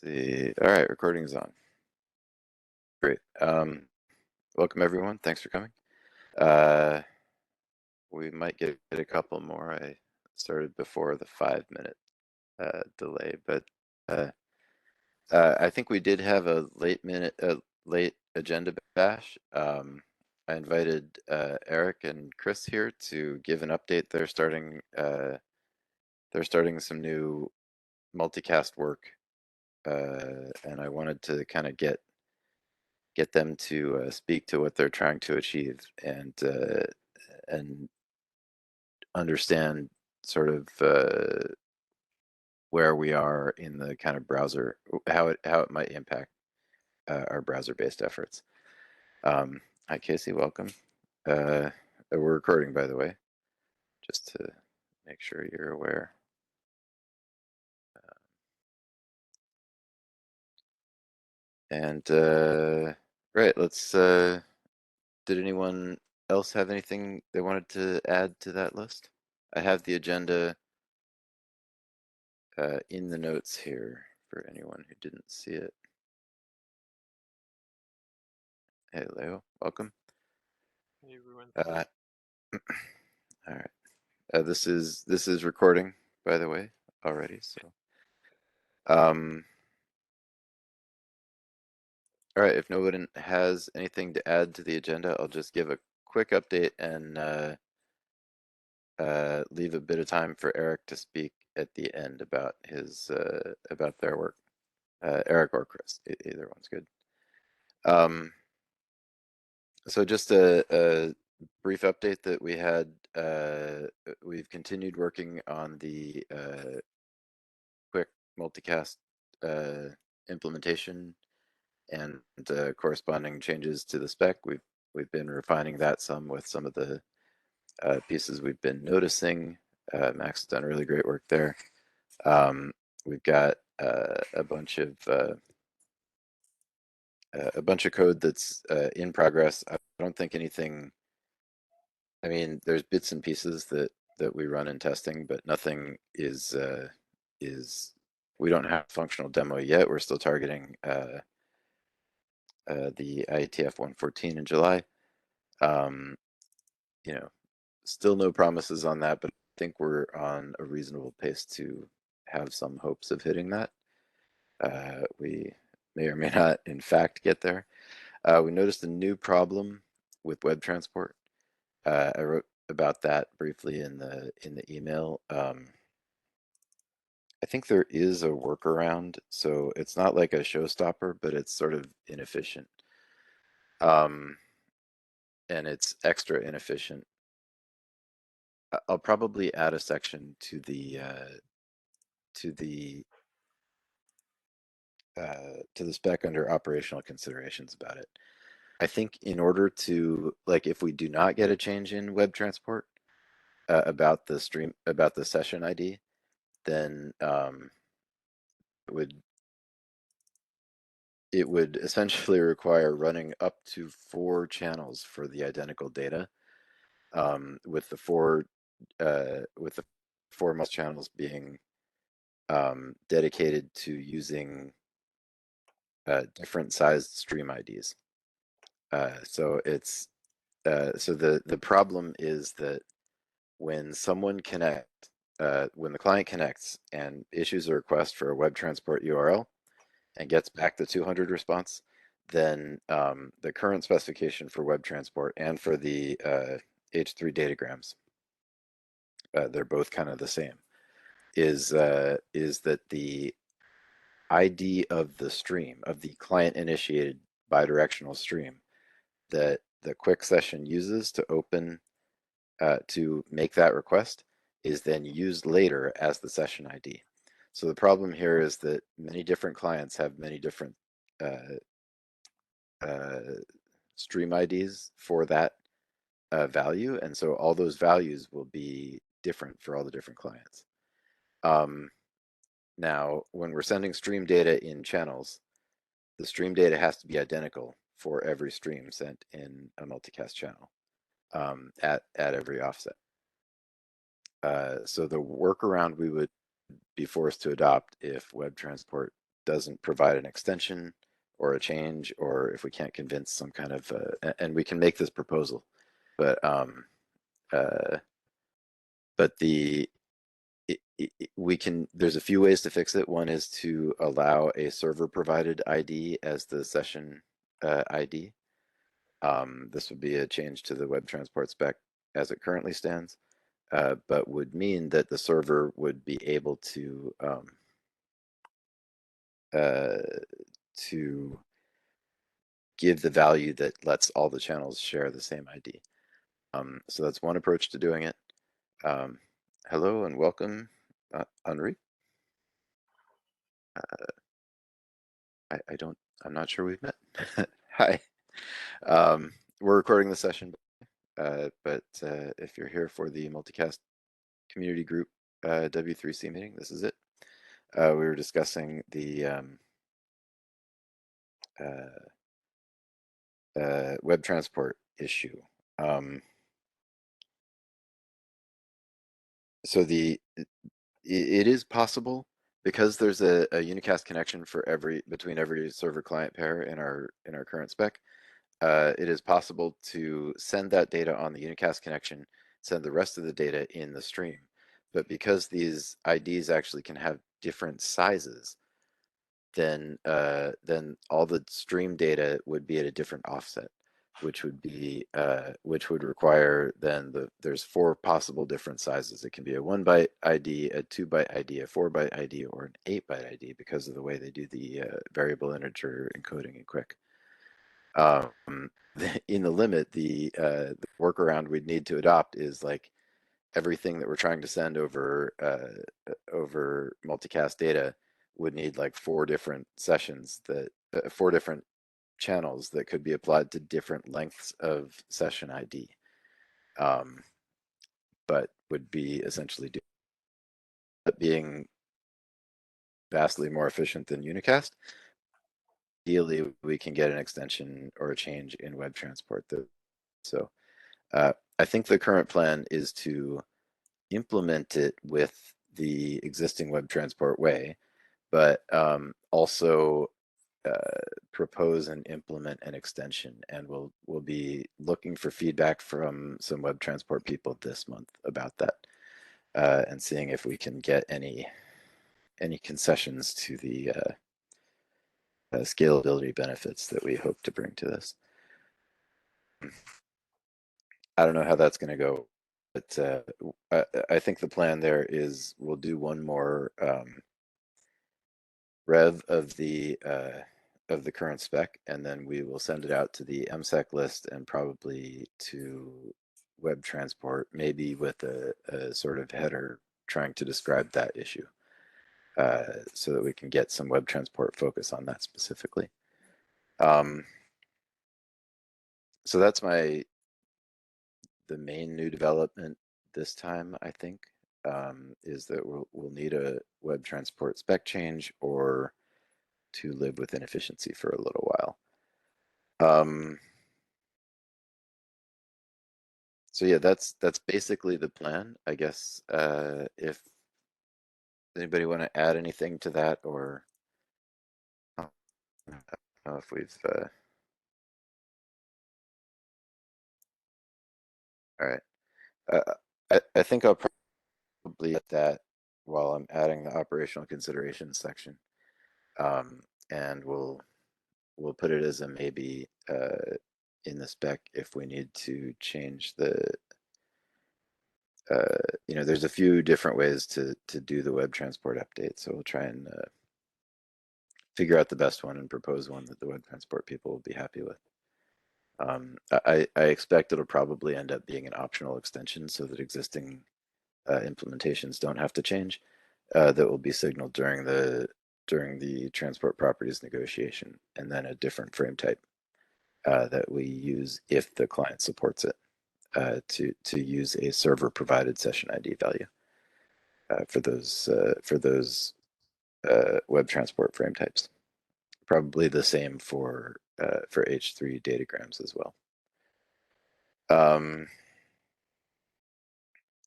See. All right, recording's on. Great. Welcome everyone. Thanks for coming. We might get a couple more. I started before the 5 minute delay, but uh, I think we did have a late agenda bash. I invited Eric and Chris here to give an update. They're starting some new multicast work, and I wanted to kind of get them to speak to what they're trying to achieve and understand sort of where we are in the kind of browser, how it might impact our browser-based efforts. Hi, Casey. Welcome. We're recording, by the way, just to make sure you're aware. And right, let's. Did anyone else have anything they wanted to add to that list? I have the agenda in the notes here for anyone who didn't see it. Hey, Leo, welcome. Hey everyone. All right. This is recording, by the way, already. So, um, all right. If no one has anything to add to the agenda, I'll just give a quick update and leave a bit of time for Eric to speak at the end about his about their work. Eric or Chris, either one's good. Um, so just a brief update that we had. We've continued working on the quick multicast implementation and corresponding changes to the spec. We've been refining that some with some of the pieces we've been noticing. Max has done really great work there. We've got a bunch of code that's in progress. I don't think anything. I mean, there's bits and pieces that we run in testing, but nothing is. We don't have a functional demo yet. We're still targeting the IETF 114 in July. Um, you know, still no promises on that, but I think we're on a reasonable pace to have some hopes of hitting that. We may or may not, in fact, get there. We noticed a new problem with web transport. I wrote about that briefly in the email. I think there is a workaround, so it's not like a showstopper, but it's sort of inefficient. And it's extra inefficient. I'll probably add a section to the spec under operational considerations about it. I think in order to, like, if we do not get a change in web transport about the session ID, then would it would essentially require running up to 4 channels for the identical data, with the foremost channels being dedicated to using different sized stream IDs. So the problem is that when when the client connects and issues a request for a web transport URL and gets back the 200 response, then the current specification for web transport and for the H3 datagrams, they're both kind of the same, is that the ID of the stream, of the client initiated bidirectional stream that the quick session uses to open to make that request is then used later as the session ID. So the problem here is that many different clients have many different uh, uh, stream IDs for that value, and so all those values will be different for all the different clients. Now, when we're sending stream data in channels, the stream data has to be identical for every stream sent in a multicast channel at every offset. So the workaround we would be forced to adopt if web transport doesn't provide an extension or a change, or if we can't convince some kind of, and we can make this proposal, but uh, but we can. There's a few ways to fix it. One is to allow a server provided ID as the session ID. This would be a change to the web transport spec as it currently stands, but would mean that the server would be able uh, to give the value that lets all the channels share the same ID. So that's one approach to doing it. Um, Hello and welcome, Henri. I don't, I'm not sure we've met. Hi. We're recording the session, but if you're here for the Multicast community group W3C meeting, this is it. We were discussing the web transport issue. So it is possible, because there's a unicast connection for between every server client pair in our current spec. It is possible to send that data on the unicast connection, send the rest of the data in the stream. But because these IDs actually can have different sizes, then all the stream data would be at a different offset, which would require then there's 4 possible different sizes. It can be a 1 byte ID, a 2 byte ID, a 4 byte ID, or an 8 byte ID, because of the way they do the variable integer encoding and quick. In the limit, the workaround we'd need to adopt is like everything that we're trying to send over multicast data would need like 4 different sessions, that 4 different channels that could be applied to different lengths of session ID, um, but would be essentially being vastly more efficient than unicast. Ideally, we can get an extension or a change in web transport. So I think the current plan is to implement it with the existing web transport way, but also propose and implement an extension. And we'll be looking for feedback from some web transport people this month about that, and seeing if we can get any concessions to the scalability benefits that we hope to bring to this. I don't know how that's going to go, but I think the plan there is we'll do one more rev of the current spec, and then we will send it out to the MSEC list and probably to web transport, maybe with a sort of header trying to describe that issue, so that we can get some web transport focus on that specifically. So that's the main new development this time, I think, is that we'll need a web transport spec change, or to live with inefficiency for a little while. So yeah, that's basically the plan, I guess. If anybody want to add anything to that, or I don't know if we've all right. I think I'll probably at that while I'm adding the operational considerations section, and we'll put it as a maybe in the spec if we need to change the there's a few different ways to do the web transport update, so we'll try and figure out the best one and propose one that the web transport people will be happy with. I expect it'll probably end up being an optional extension, so that existing implementations don't have to change. That will be signaled during the transport properties negotiation, and then a different frame type that we use if the client supports it, to use a server provided session ID value for those web transport frame types. Probably the same for H3 datagrams as well.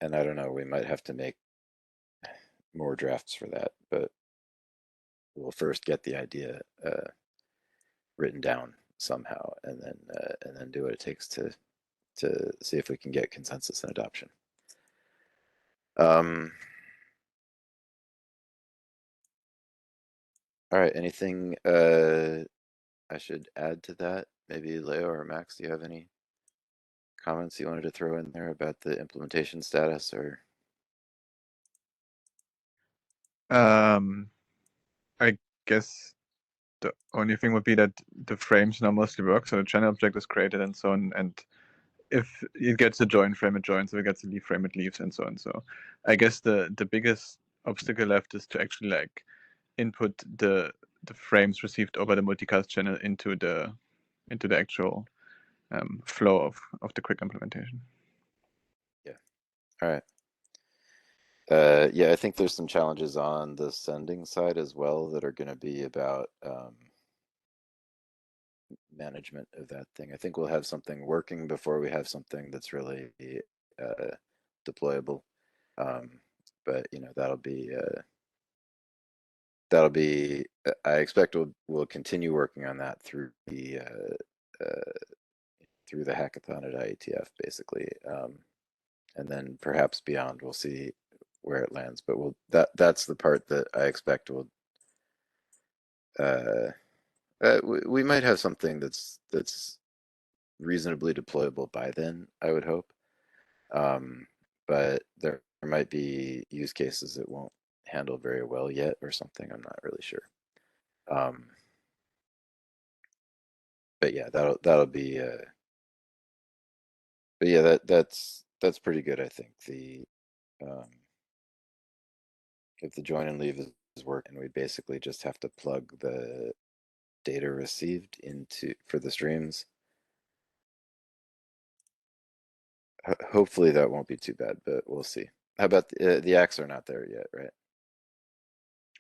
And I don't know, we might have to make more drafts for that, but we'll first get the idea written down somehow, and then do what it takes to see if we can get consensus and adoption. Um, all right, anything I should add to that? Maybe Leo or Max, do you have any comments you wanted to throw in there about the implementation status or? Um, I guess the only thing would be that the frames now mostly work, so the channel object is created and so on, and if it gets a join frame, it joins. If it gets a leave frame, it leaves, and so on. So I guess the biggest obstacle left is to actually like input the frames received over the multicast channel into the actual flow of the quick implementation. Yeah. All right. Yeah, I think there's some challenges on the sending side as well that are going to be about management of that thing. I think we'll have something working before we have something that's really deployable. But you know, that'll be. I expect we'll continue working on that through the hackathon at IETF, basically, and then perhaps beyond. We'll see where it lands, but that's the part that I expect will. We might have something that's reasonably deployable by then, I would hope. But there might be use cases that won't handle very well yet or something. I'm not really sure. But yeah, that'll be. But yeah, that's pretty good. I think um, if the join and leave is working, we basically just have to plug the data received into for the streams. Hopefully that won't be too bad, but we'll see. How about the acts are not there yet, right?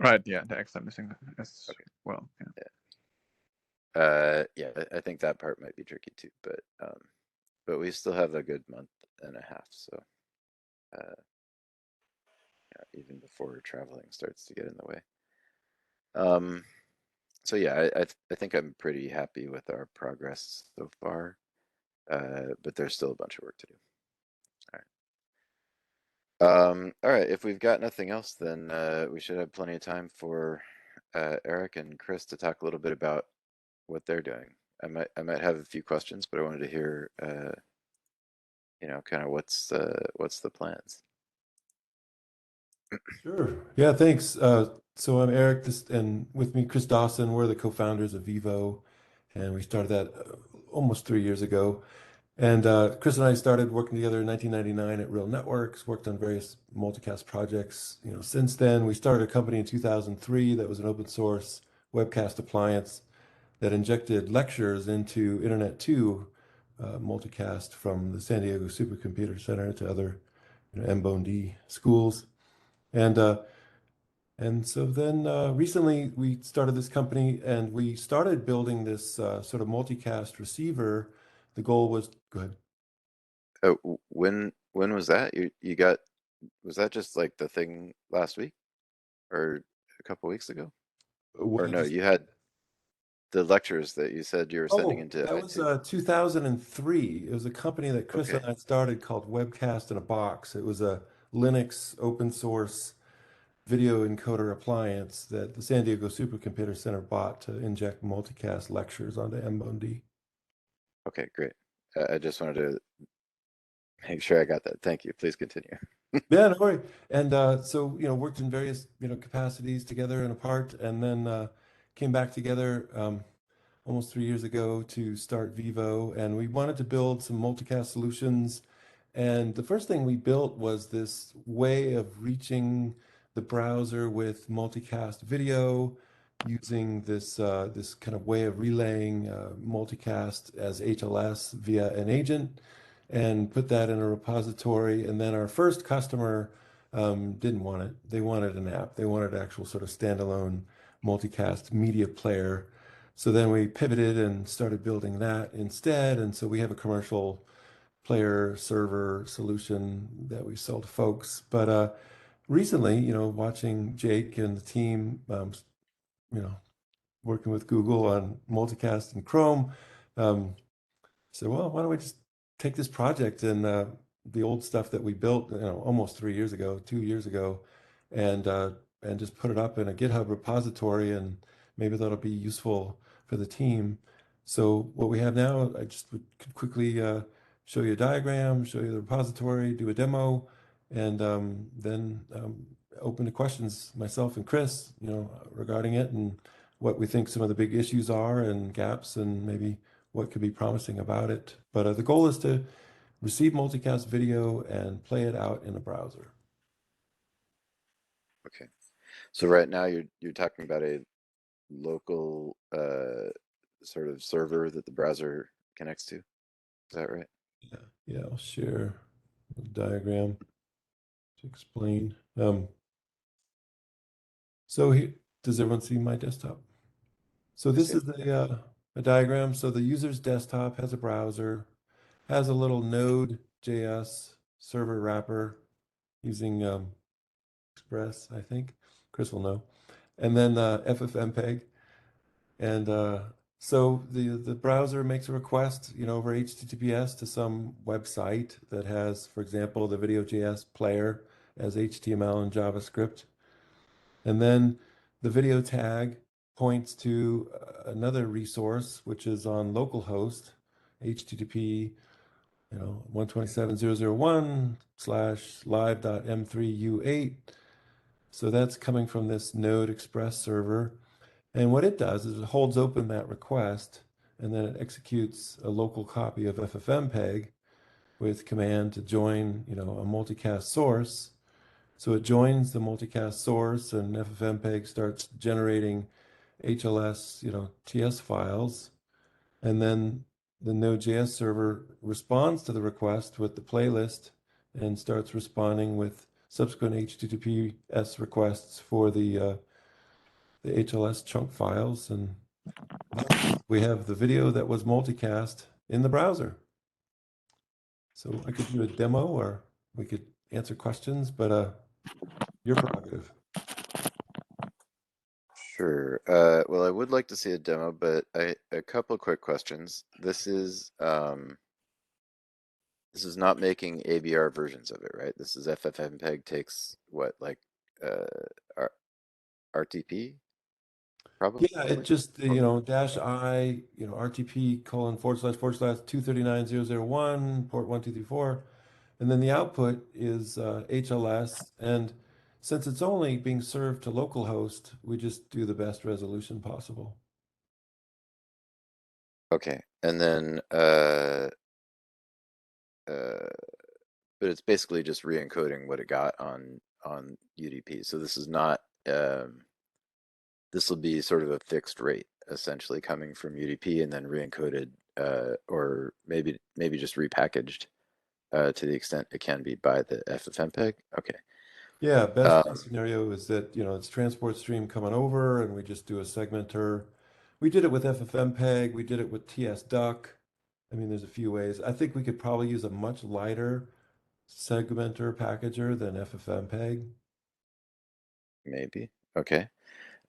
Right. Yeah. The X I'm missing as Okay. well. Yeah. Yeah, I think that part might be tricky too, but we still have a good month and a half, so yeah, even before traveling starts to get in the way. So yeah, I think I'm pretty happy with our progress so far, but there's still a bunch of work to do. All right. All right. If we've got nothing else, then we should have plenty of time for Eric and Chris to talk a little bit about what they're doing. I might have a few questions, but I wanted to hear, kind of what's the plans. Sure. Yeah, thanks. So I'm Eric, and with me, Chris Dawson. We're the co-founders of Vivo, and we started that almost 3 years ago. And Chris and I started working together in 1999 at Real Networks, worked on various multicast projects. Since then, we started a company in 2003 that was an open source webcast appliance that injected lectures into Internet 2 multicast from the San Diego Supercomputer Center to other M-Bone schools. And so then recently we started this company and we started building this sort of multicast receiver. The goal was good. When was that? You got was that just like the thing last week or a couple weeks ago? What Or I no, just you had the lectures that you said you were sending Oh, into that was I2. 2003. It was a company that Chris Okay. and I started called Webcast in a Box. It was a Linux open source video encoder appliance that the San Diego Supercomputer Center bought to inject multicast lectures onto M-Bone. Okay, great. I just wanted to make sure I got that. Thank you. Please continue. Yeah, no worry. And so, worked in various, capacities together and apart, and then came back together almost 3 years ago to start Vivo. And we wanted to build some multicast solutions. And the first thing we built was this way of reaching the browser with multicast video using this kind of way of relaying multicast as HLS via an agent and put that in a repository. And then our first customer didn't want it. They wanted an app. They wanted an actual sort of standalone multicast media player. So then we pivoted and started building that instead. And so we have a commercial player server solution that we sell to folks. But recently, watching Jake and the team working with Google on Multicast and Chrome. So, well, why don't we just take this project and the old stuff that we built, almost 3 years ago, 2 years ago, and just put it up in a GitHub repository, and maybe that'll be useful for the team. So what we have now, I just could quickly show you a diagram, show you the repository, do a demo, and then open to questions, myself and Chris, regarding it and what we think some of the big issues are and gaps, and maybe what could be promising about it. But the goal is to receive multicast video and play it out in a browser. Okay. So right now you're talking about a local sort of server that the browser connects to. Is that right? Yeah, I'll share a diagram to explain. So here, does everyone see my desktop? So this is a diagram. So the user's desktop has a browser, has a little Node.js server wrapper using Express, I think. Chris will know. And then FFmpeg. And so the browser makes a request, over HTTPS to some website that has, for example, the video.js player as HTML and JavaScript. And then the video tag points to another resource, which is on localhost, HTTP, 127.0.0.1/live.m3u8. So that's coming from this Node Express server. And what it does is it holds open that request, and then it executes a local copy of FFmpeg with command to join, a multicast source. So it joins the multicast source, and FFmpeg starts generating HLS, TS files. And then the Node.js server responds to the request with the playlist and starts responding with subsequent HTTPS requests for the HLS chunk files. And we have the video that was multicast in the browser. So I could do a demo, or we could answer questions, but your prerogative. Sure. Well, I would like to see a demo, but a couple quick questions. This is not making ABR versions of it, right? This is FFmpeg takes what, like RTP, probably? Yeah, it just, -I, RTP : / 239.0.0.1, port 1234. And then the output is HLS. And since it's only being served to localhost, we just do the best resolution possible. Okay. And then but it's basically just re-encoding what it got on UDP. So this is not this will be sort of a fixed rate essentially coming from UDP and then re-encoded or maybe just repackaged to the extent it can be by the FFmpeg. Okay. Yeah, best case scenario is that, it's transport stream coming over and we just do a segmenter. We did it with FFmpeg, we did it with TSDuck. I mean, there's a few ways. I think we could probably use a much lighter segmenter packager than FFmpeg. Maybe. Okay.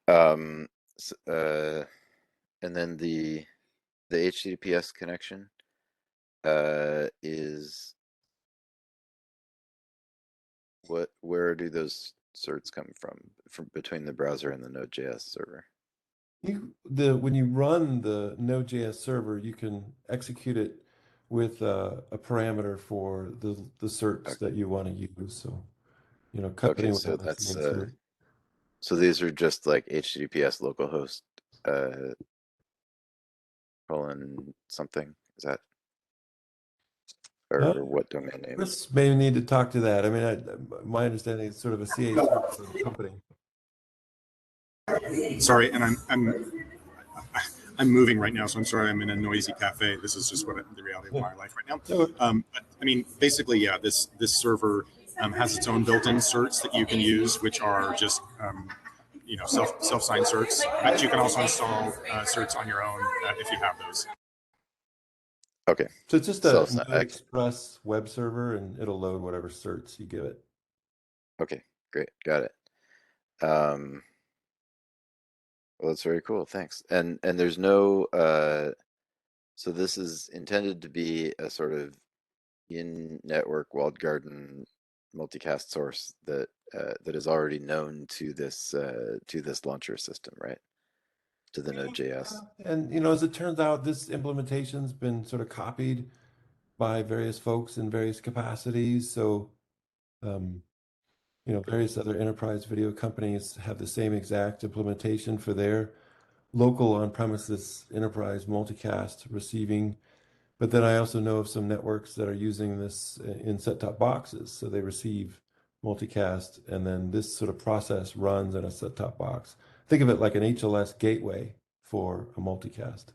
And then the HTTPS connection is where do those certs come from between the browser and the Node.js server? When you run the Node.js server, you can execute it with a parameter for the certs that you want to use. So, company Okay, would so have the that's same cert. so these are just like HTTPS localhost colon something. Is that or what domain name? Chris may need to talk to that. I mean, my understanding is sort of a CA cert for the company. Sorry, and I'm moving right now, so I'm sorry. I'm in a noisy cafe. This is just the reality of my life right now. But I mean, basically, yeah, this server has its own built-in certs that you can use, which are just self-signed certs. But you can also install certs on your own if you have those. Okay. So it's just a Node Express web server, and it'll load whatever certs you give it. Okay, great, got it. Well, that's very cool. Thanks. And there's no so this is intended to be a sort of in-network walled garden multicast source that that is already known to this launcher system, right? To the Node.js. And you know, as it turns out, this implementation's been sort of copied by various folks in various capacities. So, you know, various other enterprise video companies have the same exact implementation for their local on-premises enterprise multicast receiving. But then I also know of some networks that are using this in set-top boxes. So they receive multicast, and then this sort of process runs in a set-top box. Think of it like an HLS gateway for a multicast.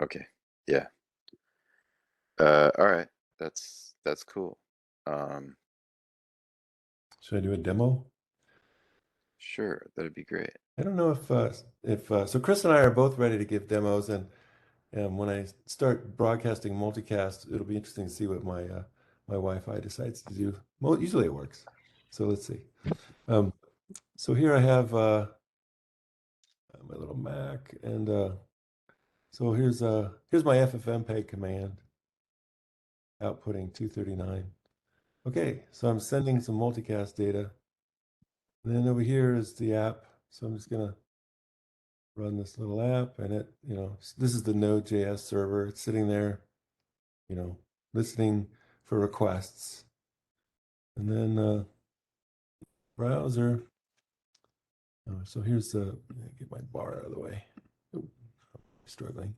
Okay. Yeah. All right. That's cool. Should I do a demo? Sure, that'd be great. I don't know if so Chris and I are both ready to give demos, and when I start broadcasting multicast, it'll be interesting to see what my Wi-Fi decides to do. Well, usually it works. So let's see. So here I have my little Mac, and so here's my FFmpeg command, outputting 239. Okay, so I'm sending some multicast data. And then over here is the app. So I'm just gonna run this little app, and it, you know, this is the Node.js server. It's sitting there, you know, listening for requests. And then browser. So here's get my bar out of the way. Ooh, struggling.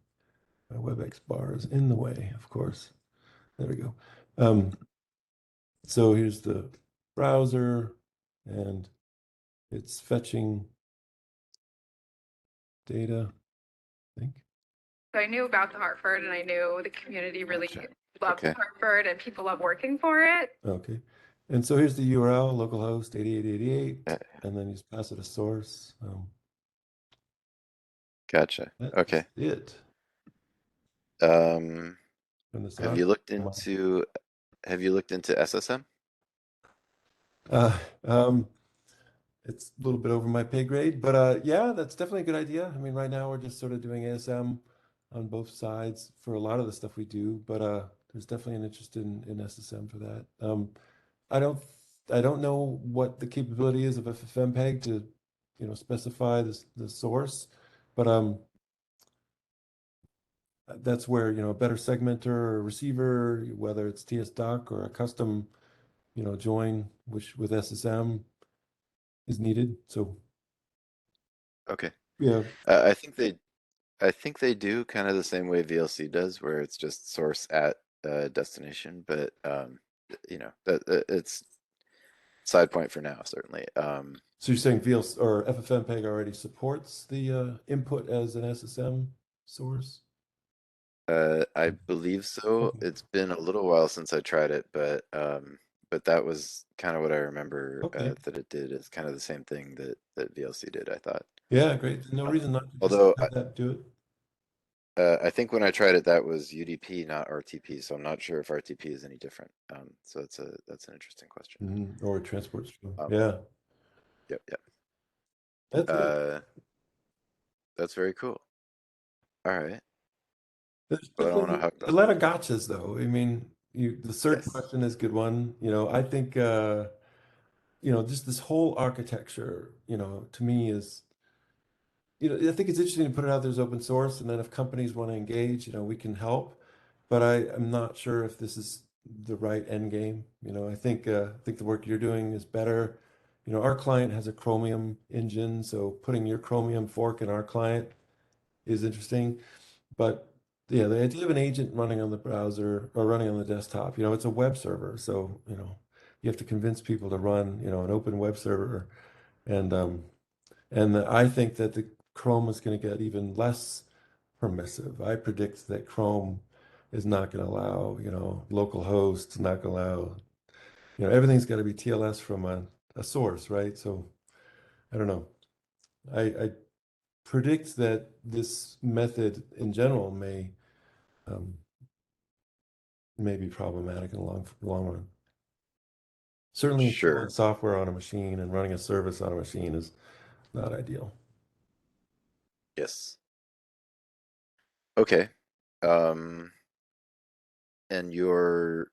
My WebEx bar is in the way, of course. There we go. So here's the browser, and it's fetching data, I think. So I knew about the Hartford, and I knew the community really Gotcha. loved Okay. Hartford, and people love working for it. Okay. And so here's the URL, localhost 8888, Uh, and then you just pass it a source. Gotcha. That's Okay. it. Um, Turn this have on. you looked into SSM? Uh, it's a little bit over my pay grade, but yeah, that's definitely a good idea. I mean, right now we're just sort of doing ASM on both sides for a lot of the stuff we do, but there's definitely an interest in SSM for that. I don't I don't know what the capability is of FFmpeg to, you know, specify the source, but that's where, you know, a better segmenter or receiver, whether it's TS-Doc or a custom, you know, join, which with SSM is needed. So Okay. yeah, I think they do kind of the same way VLC does, where it's just source at destination, but you know, it's side point for now, certainly. so you're saying VLC or FFmpeg already supports the input as an SSM source? I believe so. Okay. It's been a little while since I tried it, but that was kind of what I remember Okay. that it did. Is kind of the same thing that VLC did, I thought. Yeah, great. No reason not to just Although have that do it. I think when I tried it, that was UDP, not RTP. So I'm not sure if RTP is any different. So that's an interesting question. Or a transport stream. Um, Yeah, yep. that's it. That's very cool. All right. There's Well, I don't want to definitely hug a lot of gotchas though. I mean, the search Yes. question is a good one. You know, I think you know, just this whole architecture, you know, to me is, you know, I think it's interesting to put it out there as open source, and then if companies want to engage, you know, we can help. But I'm not sure if this is the right end game. You know, I think the work you're doing is better. You know, our client has a Chromium engine, so putting your Chromium fork in our client is interesting. But yeah, the idea of an agent running on the browser or running on the desktop, you know, it's a web server. So, you know, you have to convince people to run, you know, an open web server. And I think that the Chrome is going to get even less permissive. I predict that Chrome is not going to allow, you know, local hosts, not going to allow, you know, everything's got to be TLS from a source, right? So I don't know. I predict that this method in general um, may be problematic in the long run. Certainly installing Sure. software on a machine and running a service on a machine is not ideal. Yes. Okay. And your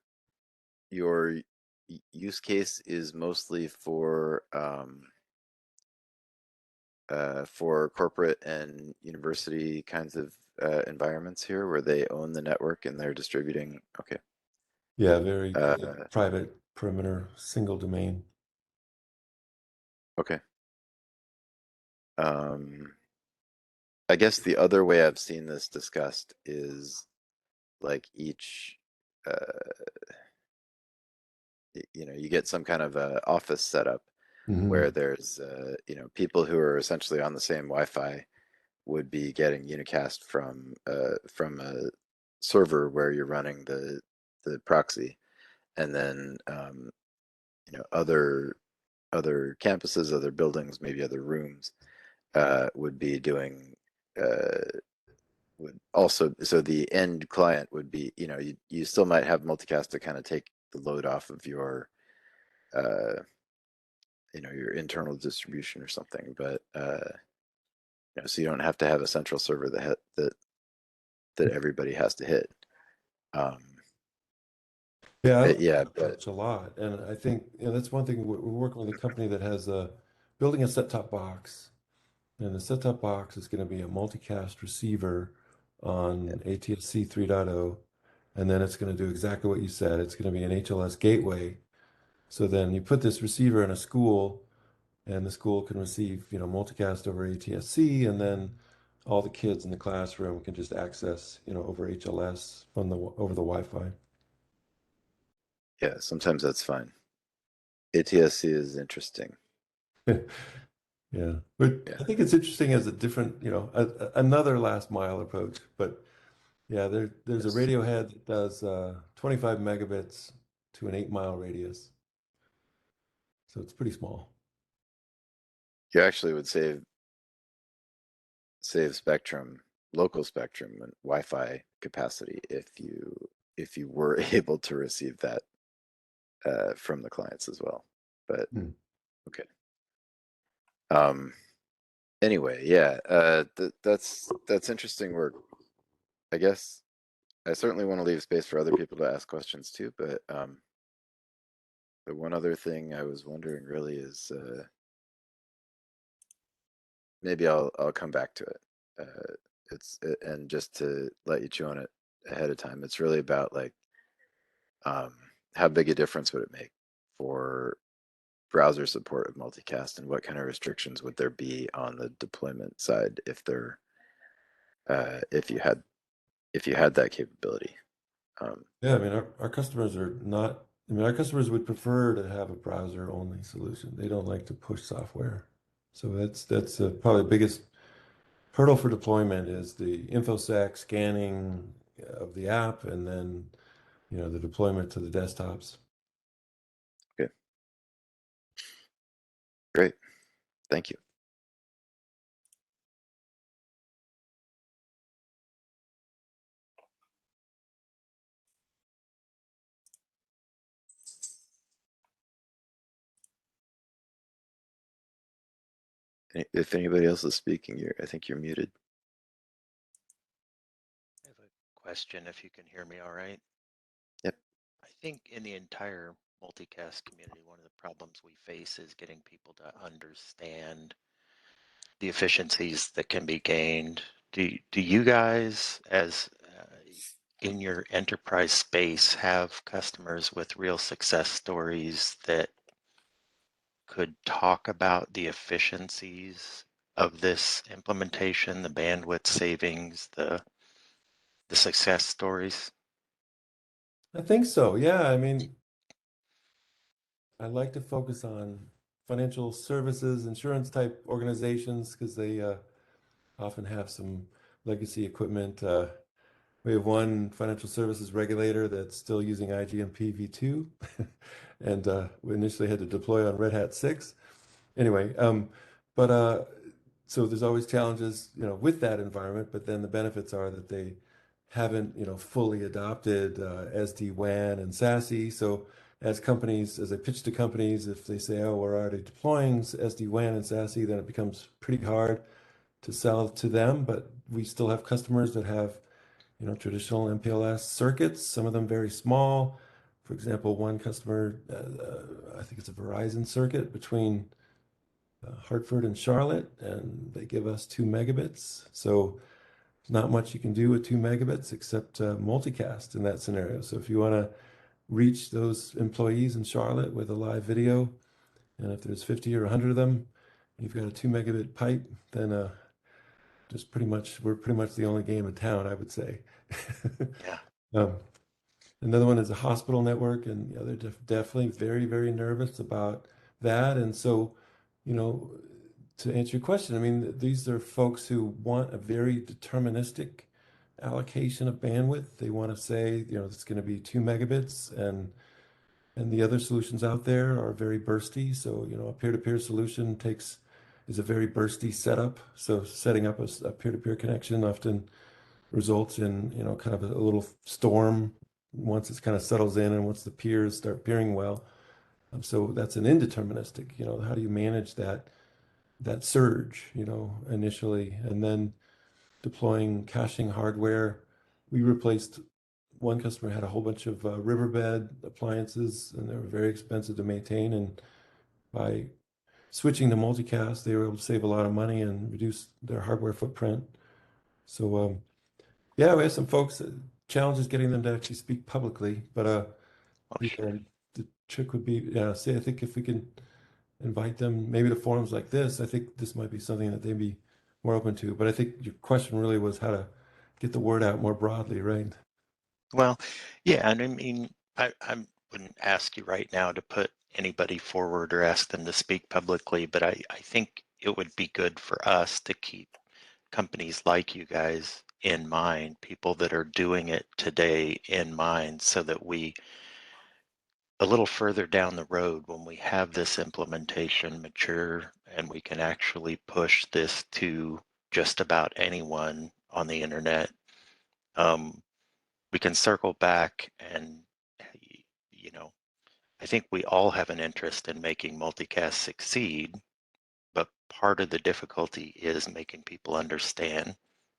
use case is mostly for corporate and university kinds of environments here where they own the network and they're distributing. Okay. Yeah, very Uh, private perimeter, single domain. okay. I guess the other way I've seen this discussed is like each, uh, you get some kind of office setup Hmm. where there's, people who are essentially on the same Wi-Fi would be getting unicast from a server where you're running the proxy, and then other campuses, other buildings, maybe other rooms would be doing would also, so the end client would be, you still might have multicast to kind of take the load off of uh, your internal distribution or something, but so you don't have to have a central server that everybody has to hit. Um, Yeah, I like yeah, that but approach a lot. And I think, that's one thing we're working with a company that has building a set-top box. And the set-top box is going to be a multicast receiver on ATSC 3.0. And then it's going to do exactly what you said. It's going to be an HLS gateway. So then you put this receiver in a school, and the school can receive, multicast over ATSC, and then all the kids in the classroom can just access, over HLS over the Wi-Fi. yeah, sometimes that's fine. ATSC is interesting. Yeah, but Yeah, I think it's interesting as a different, another last mile approach. But yeah, there's a yes. Radiohead that does 25 megabits to an 8 mile radius, so it's pretty small. You actually would save spectrum, local spectrum and Wi-Fi capacity if you were able to receive that from the clients as well. But Hmm. okay. Um, anyway, yeah, that's interesting work. I guess I certainly want to leave space for other people to ask questions too, but the one other thing I was wondering really is maybe I'll come back to it. And just to let you chew on it ahead of time, it's really about like um, how big a difference would it make for browser support of multicast, and what kind of restrictions would there be on the deployment side if you had that capability. Yeah, I mean, our customers are not, I mean, our customers would prefer to have a browser only solution. They don't like to push software. So that's probably the biggest hurdle for deployment is the infosec scanning of the app, and then, the deployment to the desktops. Okay, great, thank you. If anybody else is speaking, I think you're muted. I have a question, if you can hear me all right. Yep. I think in the entire multicast community, one of the problems we face is getting people to understand the efficiencies that can be gained. Do you guys, as in your enterprise space, have customers with real success stories that could talk about the efficiencies of this implementation, the bandwidth savings, the success stories? I think so. Yeah, I mean, I like to focus on financial services, insurance type organizations because they often have some legacy equipment. We have one financial services regulator that's still using IGMP v2, and we initially had to deploy on Red Hat 6. Anyway, but so there's always challenges, with that environment, but then the benefits are that they haven't, fully adopted SD-WAN and SASE. So as I pitch to companies, if they say, oh, we're already deploying SD-WAN and SASE, then it becomes pretty hard to sell to them, but we still have customers that have, traditional MPLS circuits, some of them very small. For example, one customer, I think it's a Verizon circuit between Hartford and Charlotte, and they give us 2 megabits. So there's not much you can do with 2 megabits except multicast in that scenario. So if you want to reach those employees in Charlotte with a live video, and if there's 50 or 100 of them, you've got a 2 megabit pipe, then we're pretty much the only game in town, I would say. Yeah. Um, Another one is a hospital network, and they're definitely very, very nervous about that. And so, to answer your question, I mean, these are folks who want a very deterministic allocation of bandwidth. They want to say, it's going to be 2 megabits, and the other solutions out there are very bursty. So, a peer-to-peer solution is a very bursty setup. So setting up a peer-to-peer connection often results in, kind of a little storm once it kind of settles in and once the peers start peering well. So that's an indeterministic, how do you manage that surge, initially, and then deploying caching hardware. We replaced one customer had a whole bunch of riverbed appliances, and they were very expensive to maintain. And by switching to multicast, they were able to save a lot of money and reduce their hardware footprint. So, yeah, we have some folks. Challenge is getting them to actually speak publicly, but the trick would be, say, I think if we can invite them maybe to forums like this, I think this might be something that they'd be more open to. But I think your question really was how to get the word out more broadly, right? Well, yeah, and I mean, I wouldn't ask you right now to put anybody forward or ask them to speak publicly, but I think it would be good for us to keep companies like you guys in mind, people that are doing it today in mind, so that we, a little further down the road, when we have this implementation mature and we can actually push this to just about anyone on the internet, we can circle back and, you know, I think we all have an interest in making multicast succeed, but part of the difficulty is making people understand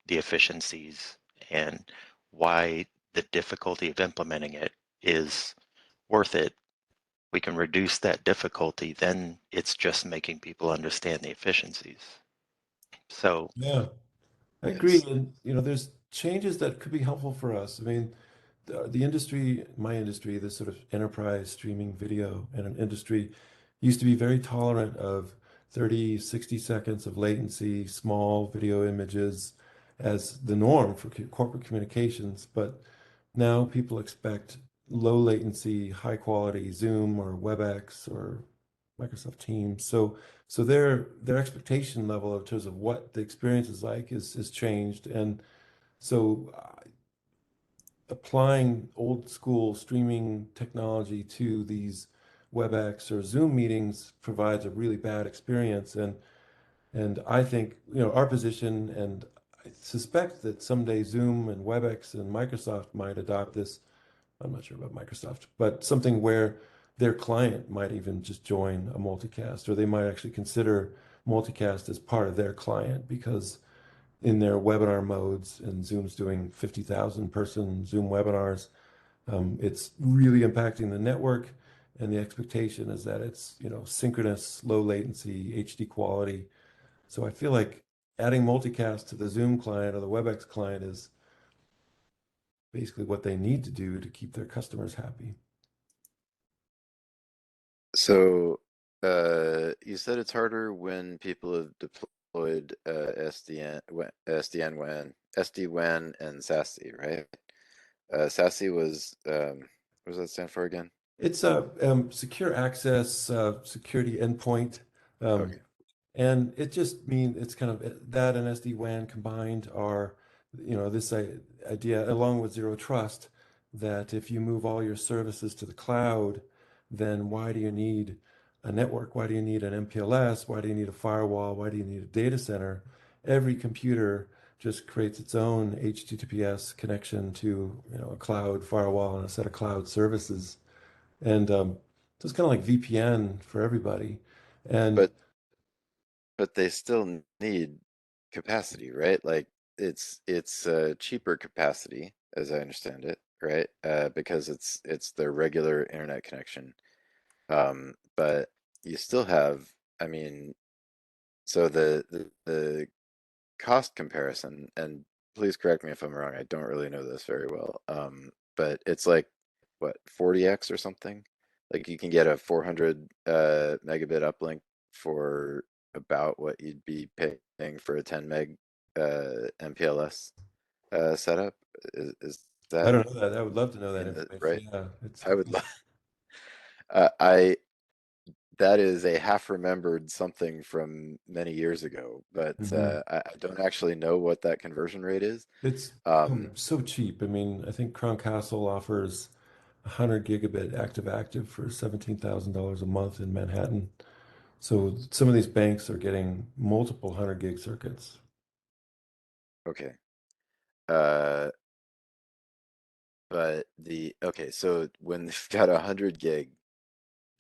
the efficiencies and why the difficulty of implementing it is worth it. We can reduce that difficulty, then it's just making people understand the efficiencies. So, Yeah, I agree. Yes. And, there's changes that could be helpful for us. I mean, the industry, my industry, this sort of enterprise streaming video and an industry used to be very tolerant of 30, 60 seconds of latency, small video images as the norm for corporate communications. But now people expect low latency, high quality Zoom or WebEx or Microsoft Teams. So their expectation level in terms of what the experience is like is changed. And so applying old school streaming technology to these WebEx or Zoom meetings provides a really bad experience. And I think, our position, and I suspect that someday Zoom and WebEx and Microsoft might adopt this. I'm not sure about Microsoft, but something where their client might even just join a multicast, or they might actually consider multicast as part of their client because in their webinar modes, and Zoom's doing 50,000 person Zoom webinars, it's really impacting the network. And the expectation is that it's, synchronous, low latency, HD quality. So I feel like adding multicast to the Zoom client or the WebEx client is basically what they need to do to keep their customers happy. So you said it's harder when people have deployed SD-WAN and SASE, right? SASE was what does that stand for again? It's a secure access security endpoint. Um, Okay. And it just means it's kind of that and SD-WAN combined are, this idea along with zero trust that if you move all your services to the cloud, then why do you need a network? Why do you need an MPLS? Why do you need a firewall? Why do you need a data center? Every computer just creates its own HTTPS connection to, a cloud firewall and a set of cloud services. And so it's kind of like VPN for everybody. And But they still need capacity, right? Like it's cheaper capacity, as I understand it, right? Because it's their regular internet connection. But you still have, I mean, so the cost comparison, and please correct me if I'm wrong, I don't really know this very well. But it's like what, 40x or something? Like you can get a 400 megabit uplink for about what you'd be paying for a 10 meg MPLS setup. Is I that don't know that. I would love to know that in the information. right? Yeah, it's I would love. I That is a half remembered something from many years ago, but Mhm. I don't actually know what that conversion rate is. It's Um, so cheap. I mean, I think Crown Castle offers 100 gigabit active for $17,000 a month in Manhattan. So some of these banks are getting multiple 100 gig circuits. okay. Uh, but okay, so when they've got 100 gig,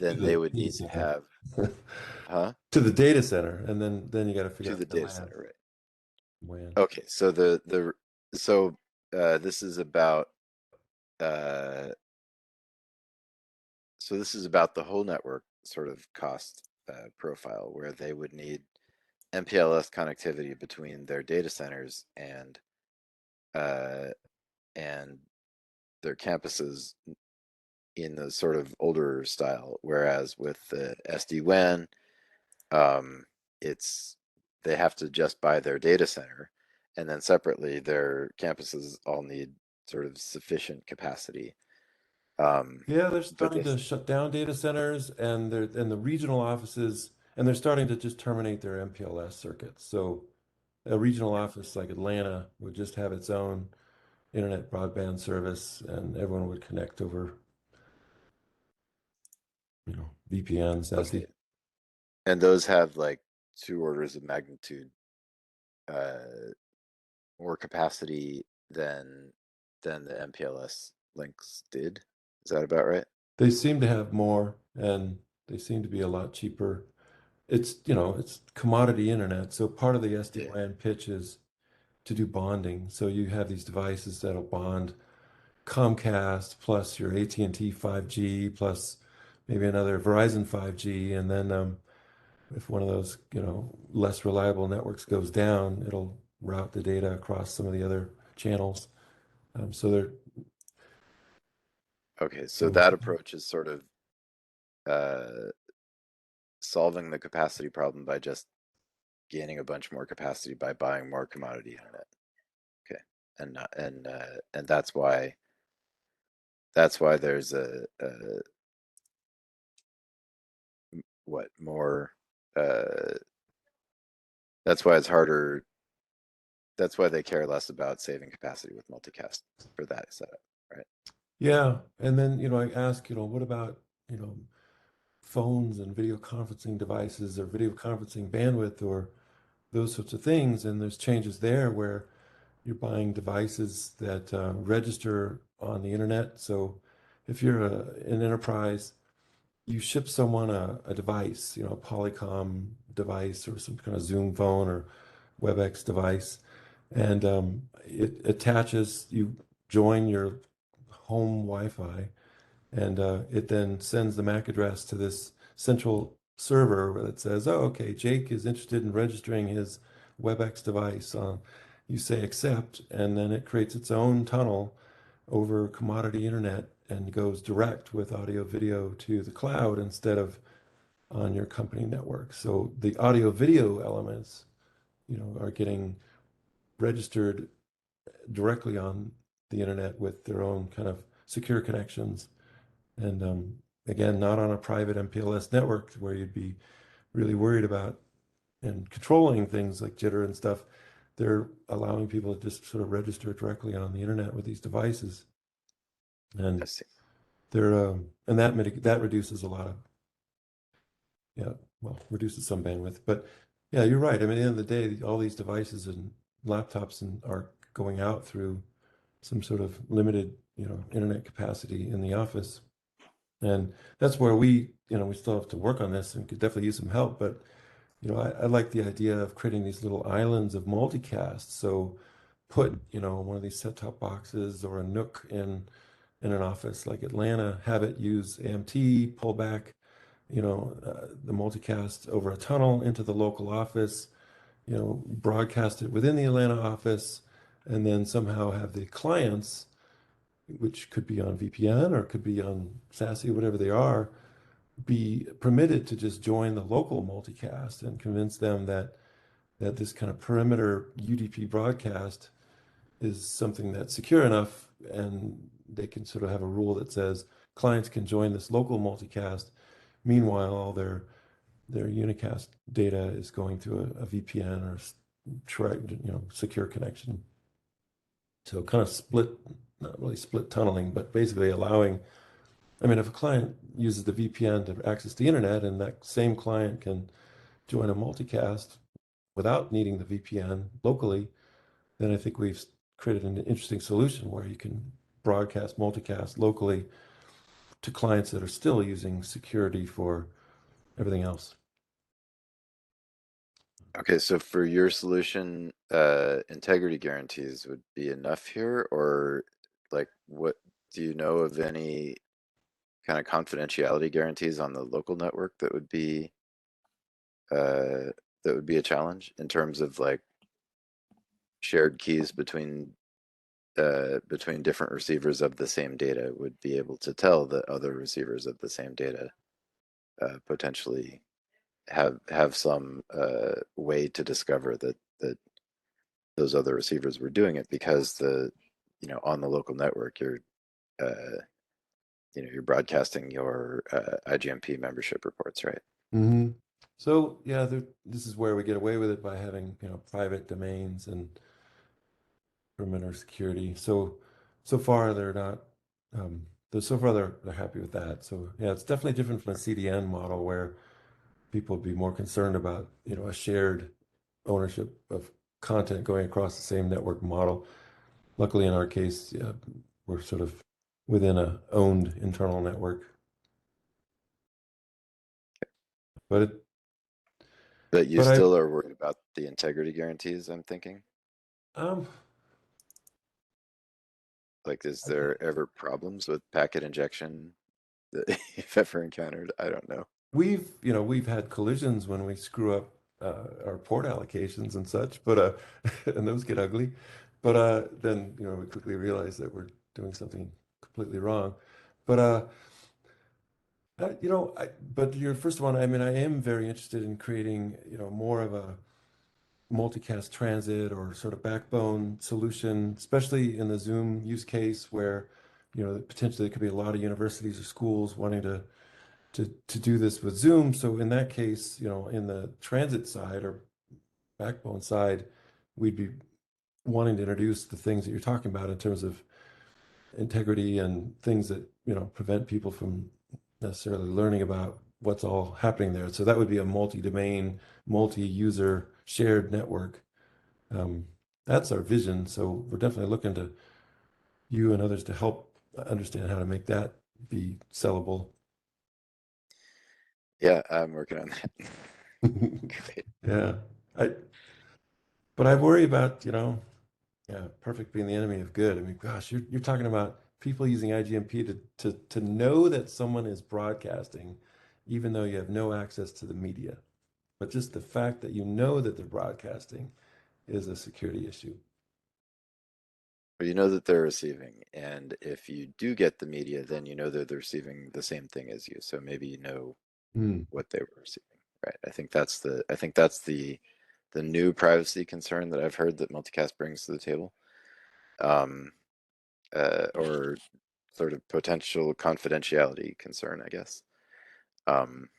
To then the they would data need to center. have, huh? To the data center, and then you got to figure To out the the data LAN. center, right? WAN. Okay, so so this is about uh this is about the whole network sort of cost profile where they would need MPLS connectivity between their data centers uh, and their campuses in the sort of older style. Whereas with the SD-WAN, um, it's they have to just buy their data center, and then separately their campuses all need sort of sufficient capacity. Yeah, they're But starting they to shut down data centers and the regional offices, and they're starting to just terminate their MPLS circuits. So a regional office like Atlanta would just have its own internet broadband service, and everyone would connect over, VPNs as the okay, and those have like two orders of magnitude uh, more capacity than the MPLS links did. Is that about right? they seem to have more, and they seem to be a lot cheaper. It's commodity internet. So part of the Yeah. SD-WAN pitch is to do bonding. So you have these devices that'll bond Comcast plus your AT&T 5G plus maybe another Verizon 5G, and then if one of those less reliable networks goes down, it'll route the data across some of the other channels. So they're Okay, so so that approach is sort of uh, solving the capacity problem by just gaining a bunch more capacity by buying more commodity internet. Okay, and not, and that's why there's a what more uh, that's why it's harder. That's why they care less about saving capacity with multicast for that setup, right? yeah. And then I ask, what about phones and video conferencing devices or video conferencing bandwidth or those sorts of things? And there's changes there where you're buying devices that register on the internet. So if you're an enterprise, you ship someone a device, a Polycom device or some kind of Zoom phone or WebEx device, and it attaches, you join your home Wi-Fi, and it then sends the MAC address to this central server that says, oh, okay, Jake is interested in registering his WebEx device. You say accept, and then it creates its own tunnel over commodity internet and goes direct with audio video to the cloud instead of on your company network. So the audio video elements, are getting registered directly on the internet with their own kind of secure connections. And again, not on a private MPLS network where you'd be really worried about and controlling things like jitter and stuff. They're allowing people to just sort of register directly on the internet with these devices, I and see. and that reduces a lot of, yeah, well, reduces some bandwidth. But yeah, you're right. I mean, at the end of the day, all these devices and laptops are going out through some sort of limited, internet capacity in the office. And that's where we still have to work on this and could definitely use some help. But I like the idea of creating these little islands of multicast. So put, one of these set-top boxes or a Nook in an office like Atlanta, have it use AMT, pull back, the multicast over a tunnel into the local office, broadcast it within the Atlanta office, and then somehow have the clients, which could be on VPN or could be on SASE, whatever they are, be permitted to just join the local multicast and convince them that this kind of perimeter UDP broadcast is something that's secure enough, and they can sort of have a rule that says clients can join this local multicast. Meanwhile, all their unicast data is going through a VPN or secure connection. So kind of split, not really split tunneling, but basically allowing, I mean, if a client uses the VPN to access the internet and that same client can join a multicast without needing the VPN locally, then I think we've created an interesting solution where you can broadcast multicast locally to clients that are still using security for everything else. Okay, so for your solution, integrity guarantees would be enough here, or like what do you know of any kind of confidentiality guarantees on the local network uh that would be a challenge in terms of like shared keys between different receivers of the same data would be able to tell that other receivers of the same data potentially have some way to discover that those other receivers were doing it because on the local network uh, you're broadcasting your IGMP membership reports, right? Mm-hmm. So yeah, this is where we get away with it by having private domains and perimeter security. So far they're not. So far they're happy with that. So yeah, it's definitely different from a CDN model where people would be more concerned about a shared ownership of content going across the same network model. Luckily, in our case, yeah, we're sort of within a owned internal network. But it, But you but I, still are worried about the integrity guarantees, I'm thinking. um, Like, is I think there ever problems with packet injection that you've ever encountered? I don't know. we've had collisions when we screw up our port allocations and such, but and those get ugly. But then we quickly realize that we're doing something completely wrong. But but your first one, I mean, I am very interested in creating, more of a multicast transit or sort of backbone solution, especially in the Zoom use case where, potentially there could be a lot of universities or schools wanting to do this with Zoom. So in that case, in the transit side or backbone side, we'd be wanting to introduce the things that you're talking about in terms of integrity and things that prevent people from necessarily learning about what's all happening there. So that would be a multi-domain, multi-user shared network. That's our vision. So we're definitely looking to you and others to help understand how to make that be sellable. Yeah, I'm working on that. Great. Yeah, I but I worry about yeah, perfect being the enemy of good. I mean, gosh, you're talking about people using IGMP to know that someone is broadcasting, even though you have no access to the media. But just the fact that you know that they're broadcasting is a security issue. But you know that they're receiving, and if you do get the media, then you know that they're receiving the same thing as you. So maybe you know Hmm. what they were receiving, right? I think that's the new privacy concern that I've heard that Multicast brings to the table, um, or sort of potential confidentiality concern, I guess. Um,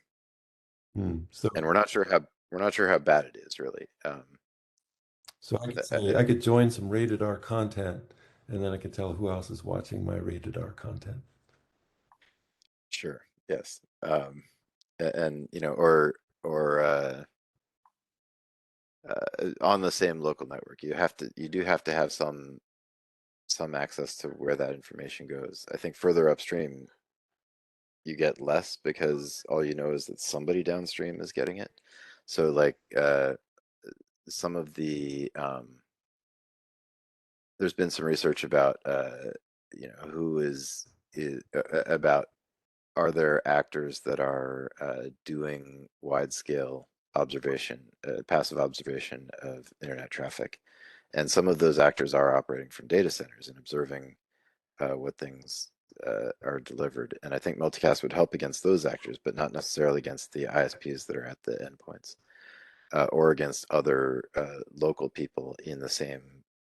So, and we're not sure how bad it is really. so I could Uh, say I could join some rated R content, and then I could tell who else is watching my rated R content. sure, yes, and or on the same local network, you do have to have some access to where that information goes. I think further upstream, you get less because all you know is that somebody downstream is getting it. So like some of the there's been some research about who is about, are there actors that are doing wide scale observation, passive observation of internet traffic, and some of those actors are operating from data centers and observing what things are delivered. And I think multicast would help against those actors, but not necessarily against the ISPs that are at the endpoints, or against other local people in the same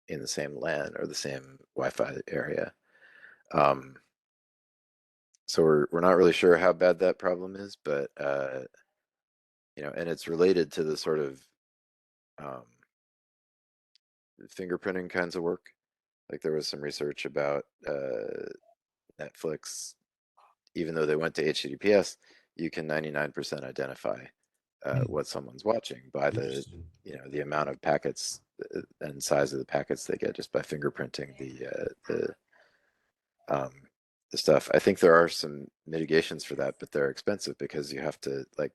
LAN or the same Wi-Fi area. So we're not really sure how bad that problem is, but and it's related to the sort of fingerprinting kinds of work. Like there was some research about Netflix, even though they went to HTTPS, you can 99% identify what someone's watching by the Interesting. the amount of packets and size of the packets they get just by fingerprinting the stuff. I think there are some mitigations for that, but they're expensive because you have to like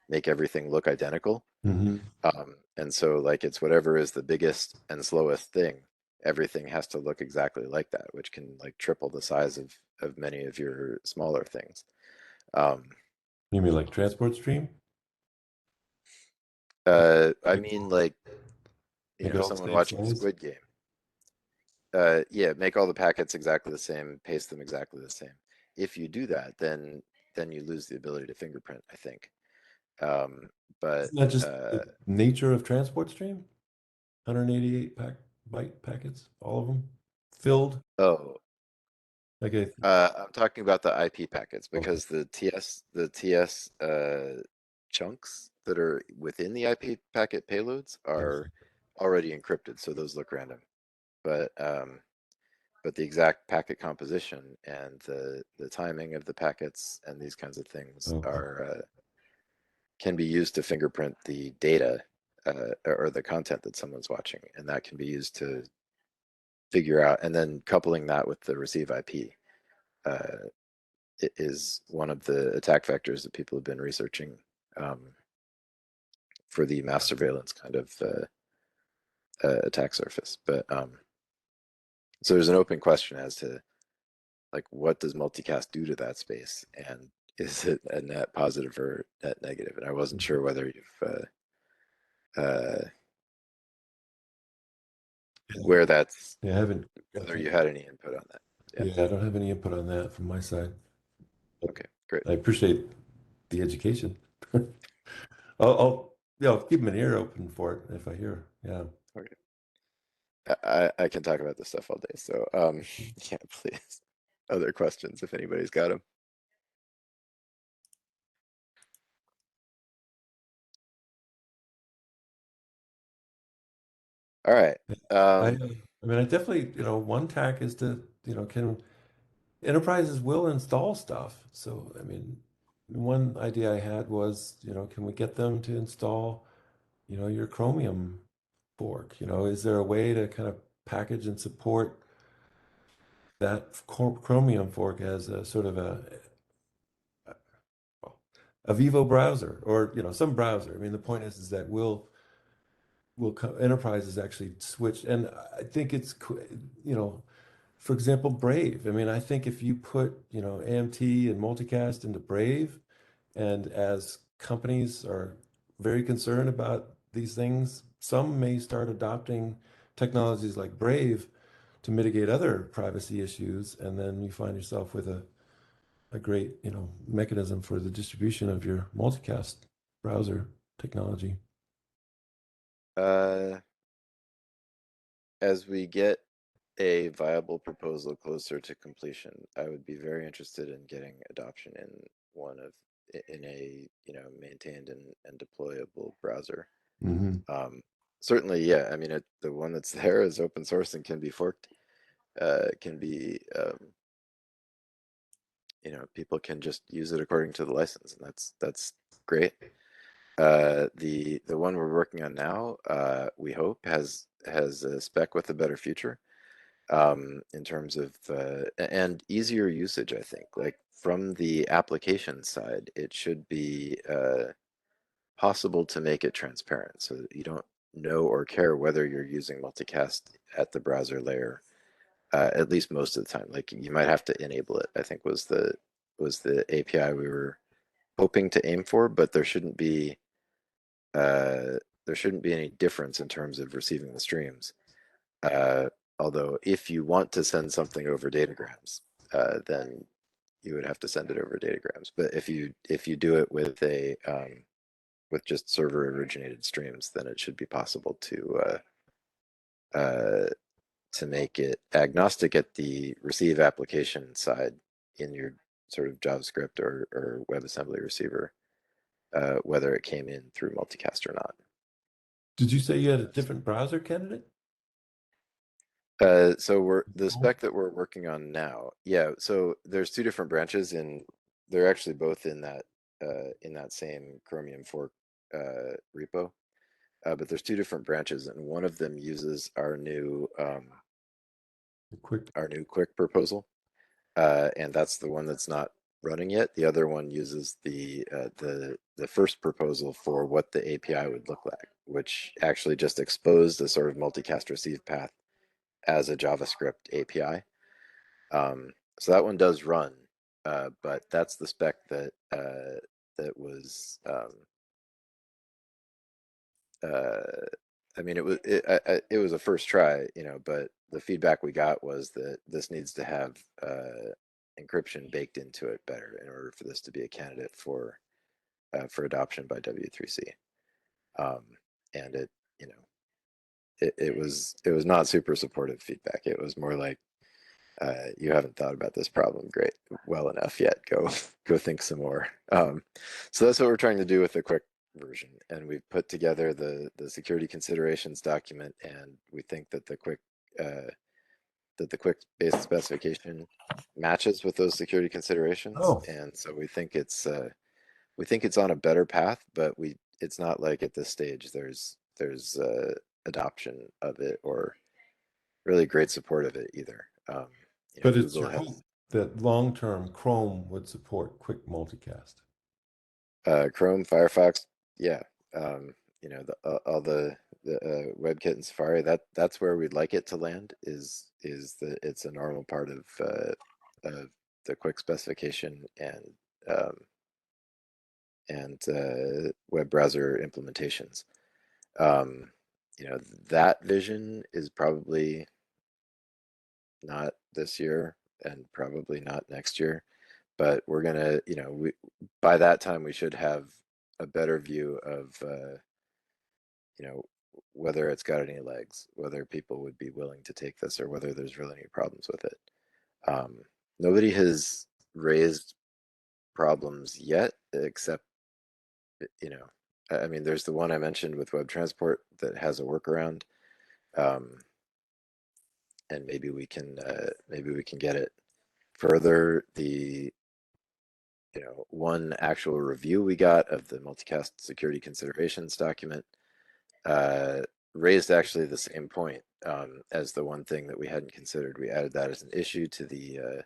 make everything look identical. Mm-hmm. And so like it's whatever is the biggest and slowest thing, everything has to look exactly like that, which can like triple the size of many of your smaller things. You mean like transport stream? I mean like Make it all the someone same watching size? Squid Game. Yeah, make all the packets exactly the same, paste them exactly the same. If you do that, then you lose the ability to fingerprint, I think. But Isn't that just the nature of transport stream? 188 byte packets, all of them filled. oh, Like a I'm talking about the IP packets because the TS chunks that are within the IP packet payloads are already encrypted, so those look random. But the exact packet composition and the timing of the packets and these kinds of things are can be used to fingerprint the data or the content that someone's watching, and that can be used to figure out, and then coupling that with the receive IP is one of the attack vectors that people have been researching for the mass surveillance kind of attack surface. But so there's an open question as to like what does multicast do to that space, and is it a net positive or net negative? And I wasn't sure whether you've where that's I haven't. whether you had any input on that. Yeah, I don't have any input on that from my side. Okay, great. I appreciate the education. I'll keep an ear open for it if I hear. Yeah. Okay. I can talk about this stuff all day. So yeah, please. Other questions if anybody's got them. All right. I mean, I definitely, one tack is to, can enterprises will install stuff. So, I mean, one idea I had was, can we get them to install, your Chromium fork? Is there a way to kind of package and support that Chromium fork as a sort of a Vivo browser or, some browser? I mean, the point is that enterprises actually switch, and I think it's, for example, Brave. I mean, I think if you put, AMT and multicast into Brave, and as companies are very concerned about these things, some may start adopting technologies like Brave to mitigate other privacy issues, and then you find yourself with a great, mechanism for the distribution of your multicast browser technology. As we get a viable proposal closer to completion, I would be very interested in getting adoption in a maintained and deployable browser. Certainly, yeah. I mean, the one that's there is open source and can be forked. Can be people can just use it according to the license, and that's great. The one we're working on now, we hope has a spec with a better future in terms of and easier usage. I think like from the application side, it should be possible to make it transparent so that you don't know or care whether you're using multicast at the browser layer, at least most of the time. Like you might have to enable it, I think was the API we were hoping to aim for, but there shouldn't be any difference in terms of receiving the streams. Although if you want to send something over datagrams, then you would have to send it over datagrams. But if you do it with a with just server originated streams, then it should be possible to make it agnostic at the receive application side in your sort of JavaScript or WebAssembly receiver, whether it came in through multicast or not. Did you say you had a different browser candidate? So the spec that we're working on now. Yeah, so there's two different branches they're actually both in that same Chromium fork repo. But there's two different branches, and one of them uses our new quick proposal, and that's the one that's not running yet. The other one uses the first proposal for what the API would look like, which actually just exposed a sort of multicast receive path as a JavaScript API. So that one does run, but that's the spec that was. I mean, it was a first try, but the feedback we got was that this needs to have encryption baked into it better in order for this to be a candidate for adoption by W3C. And it was not super supportive feedback. It was more like, you haven't thought about this problem well enough yet. Go think some more. So that's what we're trying to do with the quick version, and we've put together the security considerations document, and we think that the quick base specification matches with those security considerations. Oh. And so we think it's on a better path, but it's not like at this stage there's adoption of it or really great support of it either. But it's Google your has hope that long-term Chrome would support quick multicast. Chrome, Firefox, yeah. All the WebKit and Safari. That's where we'd like it to land. Is that it's a normal part of the quick specification and web browser implementations. That vision is probably not this year and probably not next year, but we're gonna, by that time we should have a better view of, whether it's got any legs, whether people would be willing to take this, or whether there's really any problems with it. Nobody has raised problems yet, except, I mean, there's the one I mentioned with web transport that has a workaround, and maybe we can get it further. The one actual review we got of the multicast security considerations document raised actually the same point as the one thing that we hadn't considered. We added that as an issue to the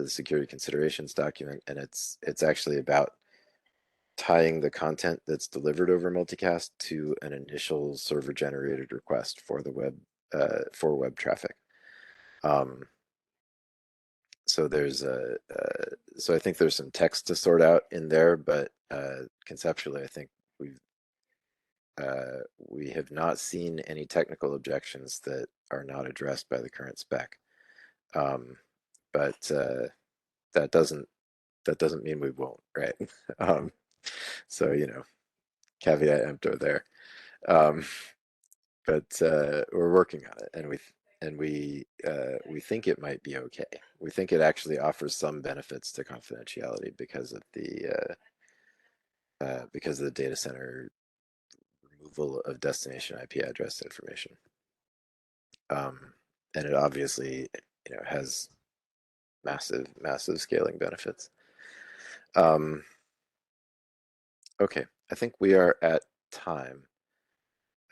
security considerations document, and it's actually about tying the content that's delivered over multicast to an initial server generated request for the web for web traffic. So so I think there's some text to sort out in there, but conceptually, I think we have not seen any technical objections that are not addressed by the current spec. But that doesn't mean we won't, right? So caveat emptor there. But we're working on it, and we think it might be okay. We think it actually offers some benefits to confidentiality because of the data center removal of destination IP address information. And it obviously has massive scaling benefits. Okay, I think we are at time.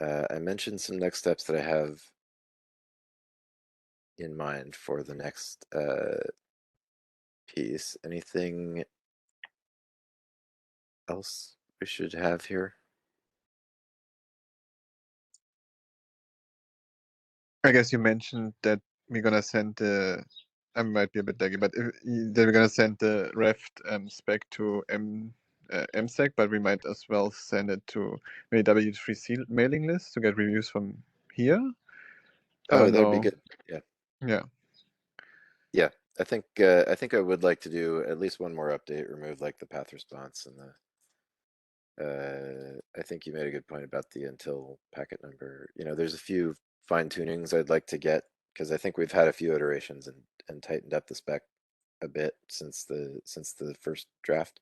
I mentioned some next steps that I have in mind for the next piece. Anything else we should have here? I guess you mentioned that we're gonna send the. I might be a bit laggy, but that we're gonna send the reft spec to MSec, but we might as well send it to maybe W3C mailing list to get reviews from here. I Oh, don't that'd be know. good. Yeah. Yeah. Yeah. I think I would like to do at least one more update, remove like the path response and the I think you made a good point about the until packet number. You know, there's a few fine tunings I'd like to get because I think we've had a few iterations and tightened up the spec a bit since the first draft.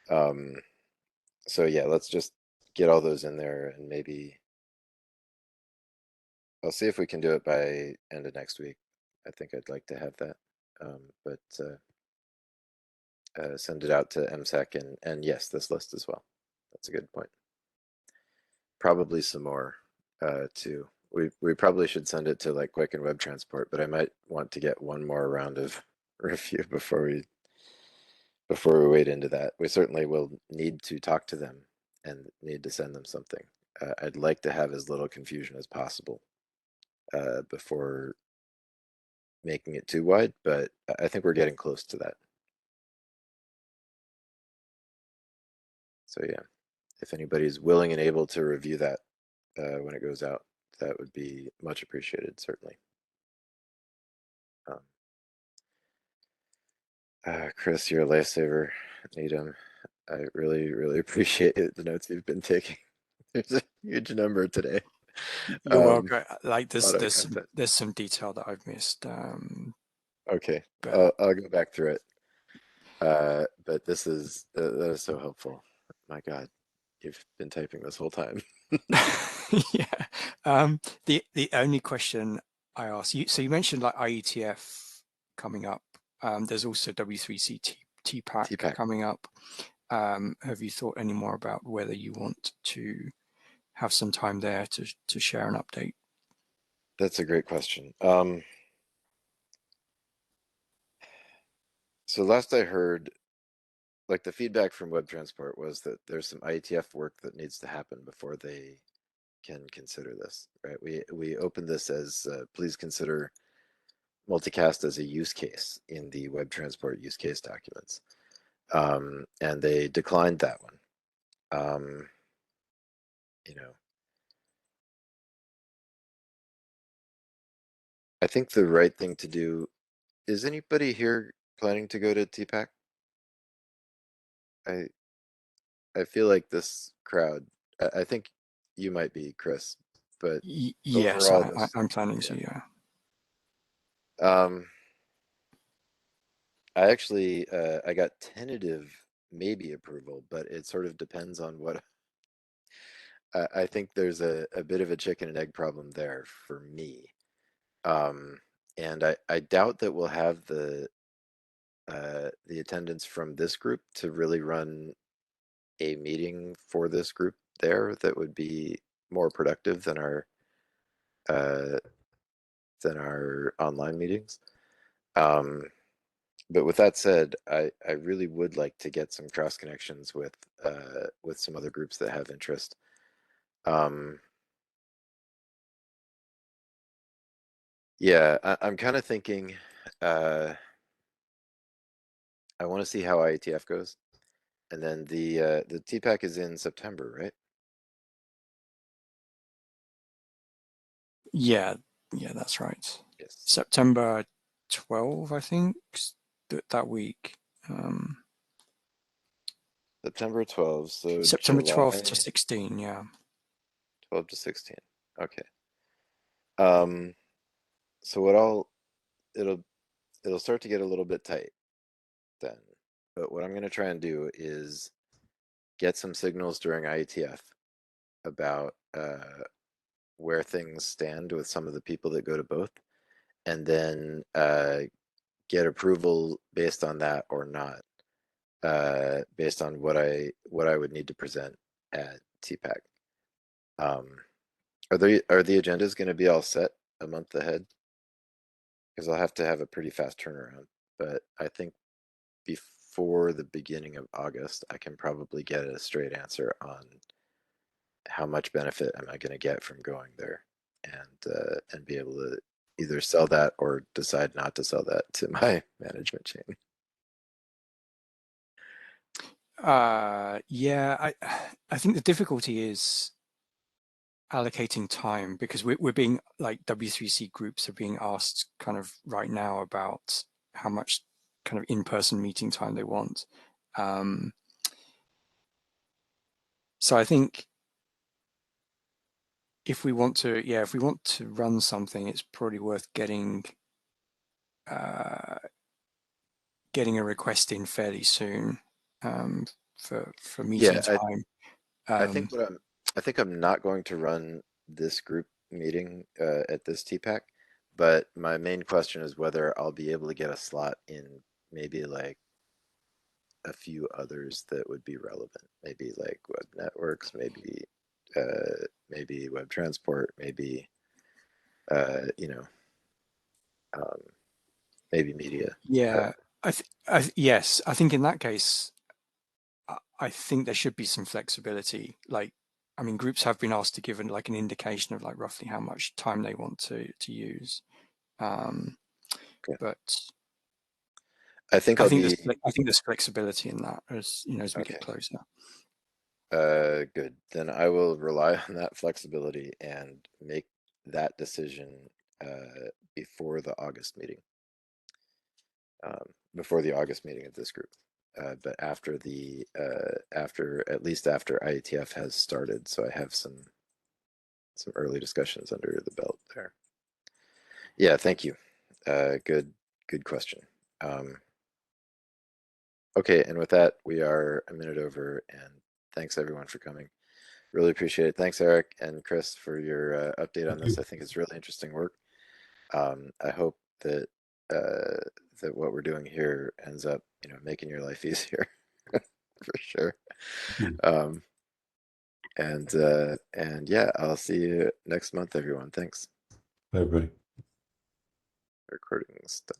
So yeah, let's just get all those in there and maybe I'll see if we can do it by end of next week. I think I'd like to have that. But send it out to MSEC and yes, this list as well. That's a good point. Probably some more too. We probably should send it to like Quick and Web Transport, but I might want to get one more round of review before we wade into that. We certainly will need to talk to them and need to send them something. I'd like to have as little confusion as possible before making it too wide, but I think we're getting close to that. So yeah, if anybody's willing and able to review that when it goes out, that would be much appreciated, certainly. Chris, you're a lifesaver. Needham, I really appreciate the notes you've been taking. There's a huge number today. You're welcome. Like a lot of there's content. some detail that I've missed. Okay, But I'll go back through it. But this is that is so helpful. My God, you've been typing this whole time. yeah. The only question I asked you, so you mentioned like IETF coming up. There's also W3C TPAC coming up. Have you thought any more about whether you want to have some time there to share an update? That's a great question. So last I heard, like the feedback from Web Transport was that there's some IETF work that needs to happen before they can consider this, right? We opened this as please consider multicast as a use case in the Web Transport use case documents, and they declined that one. You know, I think the right thing to do is anybody here planning to go to TPAC? I feel like this crowd. I think you might be, Chris, but Yes, overall, this. I'm planning to. Yeah. I actually I got tentative maybe approval, but it sort of depends on what. I think there's a bit of a chicken and egg problem there for me, and I doubt that we'll have the attendance from this group to really run a meeting for this group there that would be more productive uh, than our online meetings. But with that said, I really would like to get some cross connections with some other groups that have interest. Yeah, I'm kind of thinking I want to see how IETF goes, and then the TPAC is in September, right? Yeah, that's right. Yes. September 12, I think, that week. September 12, so September July 12th to 16, yeah. 12 to 16. Okay. So what it'll start to get a little bit tight then. But what I'm going to try and do is get some signals during IETF about where things stand with some of the people that go to both, and then get approval based on that or not, based on what I would need to present at TPAC. Are the agendas going to be all set a month ahead? Because I'll have to have a pretty fast turnaround, but I think before the beginning of August, I can probably get a straight answer on how much benefit am I going to get from going there. and be able to either sell that or decide not to sell that to my management chain. Yeah, I think the difficulty is allocating time, because we're being, like, W3C groups are being asked kind of right now about how much kind of in-person meeting time they want. So I think if we want to run something, it's probably worth getting a request in fairly soon for meeting time. I think I'm not going to run this group meeting at this TPAC, but my main question is whether I'll be able to get a slot in maybe like a few others that would be relevant. Maybe like web networks, maybe maybe web transport, maybe maybe media. Yeah, yes, I think in that case, I think there should be some flexibility. Like, I mean, groups have been asked to give like an indication of like roughly how much time they want to use. Okay. But I think there's flexibility in that as as we get closer. Good. Then I will rely on that flexibility and make that decision before the August meeting. Before the August meeting of this group. But after at least after IETF has started, so I have some early discussions under the belt there. Yeah, thank you. Good question. Okay, and with that, we are a minute over, and thanks everyone for coming. Really appreciate it. Thanks, Eric and Chris, for your update on this. I think it's really interesting work. I hope that that what we're doing here ends up, making your life easier for sure. And yeah, I'll see you next month, everyone. Thanks. Bye, everybody. Recording Bye. stuff.